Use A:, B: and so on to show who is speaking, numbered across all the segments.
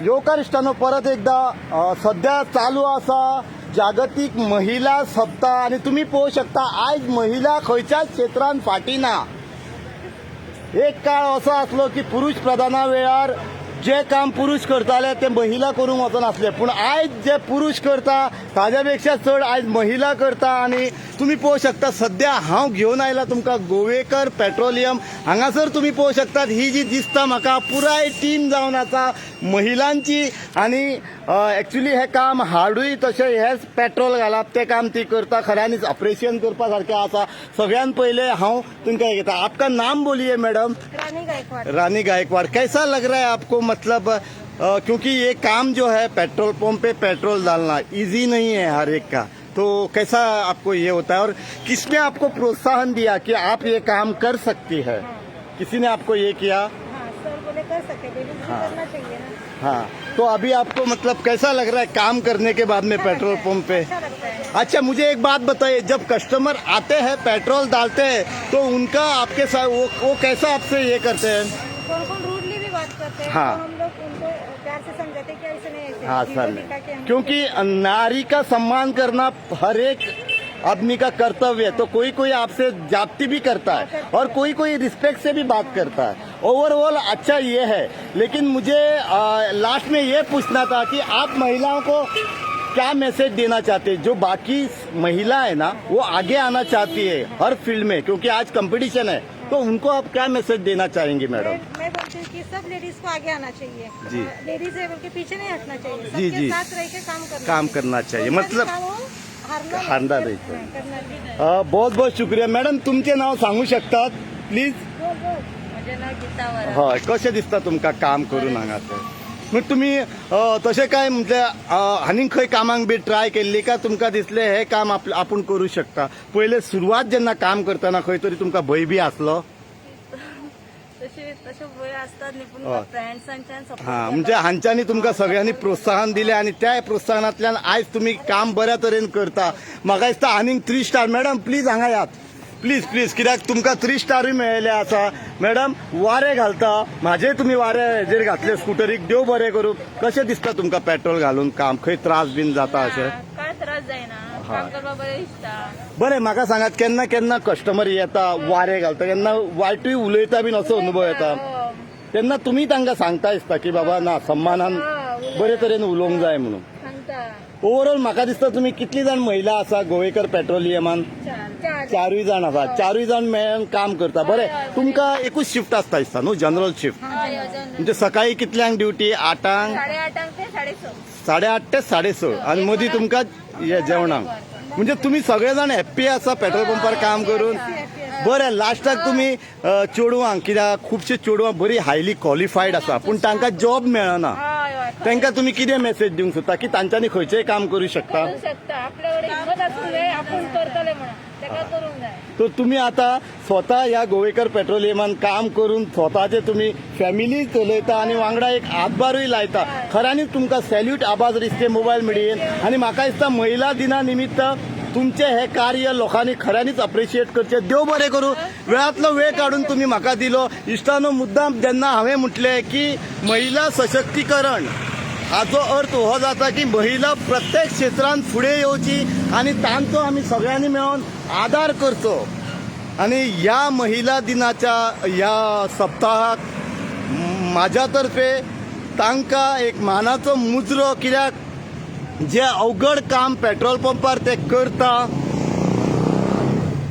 A: योकार इश्टानो परत एकदा सध्या चालू असा जागतिक महिला सप्ताह आणि तुम्ही पोहू शकता आज महिला खंयच्याच क्षेत्रांत फाटी ना। एक काळ असो आसलो की पुरुष प्रधाना वेळार जे काम पुरुष करताले ते महिला करूंक वचनासले, पूण आयज जे पुरुष करता ताज्या पेक्षा चड आयज महिला करता। आणि तुम्ही पोवू शकता सध्या हांव घेवन आयला तुमकां गोवेकर पेट्रोलियम हांगासर तुम्ही पोवू शकतात। ही जी दिसता म्हाका पुराय टीम जावन आसा महिलांची आणि एक्चुअली हे काम हार्डूय तशें हेच पेट्रोल घालप ते काम ती करता। खऱ्यांनीच अप्रिशिएट करपा सारकें आसा। सगळ्यान पयले हांव तुमकां घेता, आपका नाम बोलिए मैडम।
B: रानी गायकवाड़।
A: रानी गायकवाड़, कैसा लग रहा है आपको? मतलब क्योंकि ये काम जो है पेट्रोल पंप पे पेट्रोल डालना इजी नहीं है हर एक का, तो कैसा आपको ये होता है और किसने आपको प्रोत्साहन दिया कि आप ये काम कर सकती है? किसी ने आपको ये किया?
B: हाँ, सर बोले कर सकते, लेडीज भी करना चाहिए ना।
A: हाँ, तो अभी आपको मतलब कैसा लग रहा है काम करने के बाद में पेट्रोल पंप पे?
B: अच्छा लगता है।
A: अच्छा, मुझे एक बात बताइए, जब कस्टमर आते हैं पेट्रोल डालते हैं तो उनका आपके साथ वो कैसा आपसे ये करते हैं?
B: कौन कौन रूडली भी बात करते हैं,
A: हाँ।
B: तो हम लोग उनको प्यार से समझाते हैं कि ऐसे नहीं, ऐसे
A: हाँ
B: वीडियो
A: सर,
B: दिखा के हम
A: क्योंकि नारी का सम्मान करना हर एक आदमी का कर्तव्य है। तो कोई कोई आपसे जाति भी करता है और कोई कोई रिस्पेक्ट से भी बात करता है। ओवरऑल अच्छा ये है, लेकिन मुझे लास्ट में ये पूछना था कि आप महिलाओं को क्या मैसेज देना चाहते हैं? जो बाकी महिला है ना वो आगे आना चाहती है हर फील्ड में, क्योंकि आज कंपटीशन है, तो उनको आप क्या मैसेज देना चाहेंगे मैडम?
B: मैं बोलती हूँ कि सब लेडीज को आगे आना चाहिए
A: जी।
B: लेडीज लेवल के पीछे नहीं हटना चाहिए,
A: जी,
B: सबके
A: जी।
B: साथ रह के
A: काम करना चाहिए,
B: कोणता
A: मतलब
B: भी काम हो,
A: हारना नाही
B: करना चाहिए।
A: बहुत बहुत शुक्रिया मॅडम। तुमचे नाव सांगू शकतात प्लीज?
B: बोल बोल। माझे नाव गीता वरा।
A: हय, कशें दिसता तुमकां काम करून हांगासर? मग तुम्ही तशें काय म्हणजे आनीक खंय कामाक बी ट्राय केल्ली का? तुमकां दिसलें हे काम आपूण करूं शकता? पयले सुरवात जेन्ना काम करतना खंय तरी तुमकां भंय बी आसलो?
B: तसे वय असतात न्ही, पण
A: हय.
B: फ्रेंड्सांच्यान सपोर्ट
A: हा, म्हणजे हांच्यांनी तुमकां सगळ्यांनी प्रोत्साहन दिलें आणि त्या प्रोत्साहनांतल्यान आयज तुम्ही काम बऱ्या तरेन करता। म्हाका दिसता आनीक 3 स्टार मॅडम प्लीज हांगा यात, प्लीज प्लीज, कित्याक तुमकां 3 स्टारूय मेळिल्ले आसा। मॅडम वारे घालता, म्हाजे तुमी वारे हेजेर घातले स्कुटरीक, देव बरें करूं। कशें दिसता तुमकां पेट्रोल घालून काम? खंय त्रास बीन जाता अशें?
B: काय त्रास जायना, काम करपा बरें दिसता।
A: बरें, म्हाका सांगात केन्ना केन्ना कस्टमर येता वारे घालता, केन्ना वायटूय उलयता बीन असो अनुभव येता, तेन्ना तुमी तांकां सांगता दिसता की बाबा ना सम्मानान बरे तरेन उलोवंक जाय म्हणून?
B: सांगता।
A: ओवरऑल म्हाका दिसता तुम्ही कितली जाण महिला आसा गोवेकर पेट्रोलियमान?
B: चार।
A: 4 जाण आसा, 4 जाण मेळून काम करता। बरें, तुमकां एकूच शिफ्ट आसता दिसता न्हू, जनरल शिफ्ट? म्हणजे सकाळी कितल्यांक ड्युटी? 8
B: 8:30 ते 6:30।
A: 8:30 ते 6:30 आणि मदीं तुमकां हे जेवणाक? म्हणजे तुम्ही सगळे जाण हॅप्पी आसा पेट्रोल पंपार काम करून? बरें, लास्टाक तुम्ही चेडवांक, कित्याक खुबशे चेडवां बरी हायली क्वॉलिफायड आसा पूण तांकां जॉब मेळना, तांकां तुम्ही कितें मेसेज दिवंक सोदता की तांच्यांनी खंयचेय काम करूं शकता?
B: आपल्याकडे हिंमत आसूं जाय, आपण करतले म्हणून तेका करूंक जाय।
A: तो तुम्ही आता स्वतः या गोवेकर पेट्रोलियमान काम करून स्वतःचे तुम्ही फॅमिली चलयता आणि वांगडा एक हातभारूय लायता। खऱ्यांनीच तुमकां सॅल्यूट आबाज दिसते मोबायल मिडियेन। आणि म्हाका दिसता महिला दिना निमित्त तुमचे हे कार्य लोकांनी खऱ्यांनीच अप्रिशिएट करचे। देव बरें करूं, वेळांतलो वेळ काढून तुम्ही म्हाका दिलो। इश्टानो, मुद्दाम जेन्ना हांवें म्हटलें की महिला सशक्तीकरण हाचो अर्थ हो जाता की महिला प्रत्येक क्षेत्रांत फुडें येवची आणि तांचो आमी सगळ्यांनी मेळून आदार करचो। आणि ह्या महिला दिनाच्या ह्या सप्ताहाक म्हाज्या तर्फे तांकां एक मानाचो मुजरो, कित्याक जे अवघड काम पेट्रोल पंपार ते करता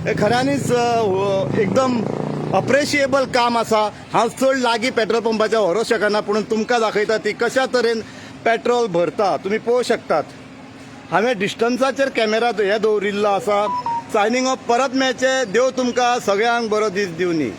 A: हे खऱ्यांनीच एकदम अप्रिशिएबल काम आसा। हांव चड लागीं पेट्रोल पंपाच्या व्हरोंक शकना, पूण तुमकां दाखयता ती कशा तरेन पेट्रोल भरता। तुम्ही पळोवं शकतात, हांवें डिस्टन्साचेर कॅमेरा हे दवरिल्लो आसा। सायनिंग ऑफ, परत मेळचे। देव तुमकां सगळ्यांक बरो दीस दिवनी।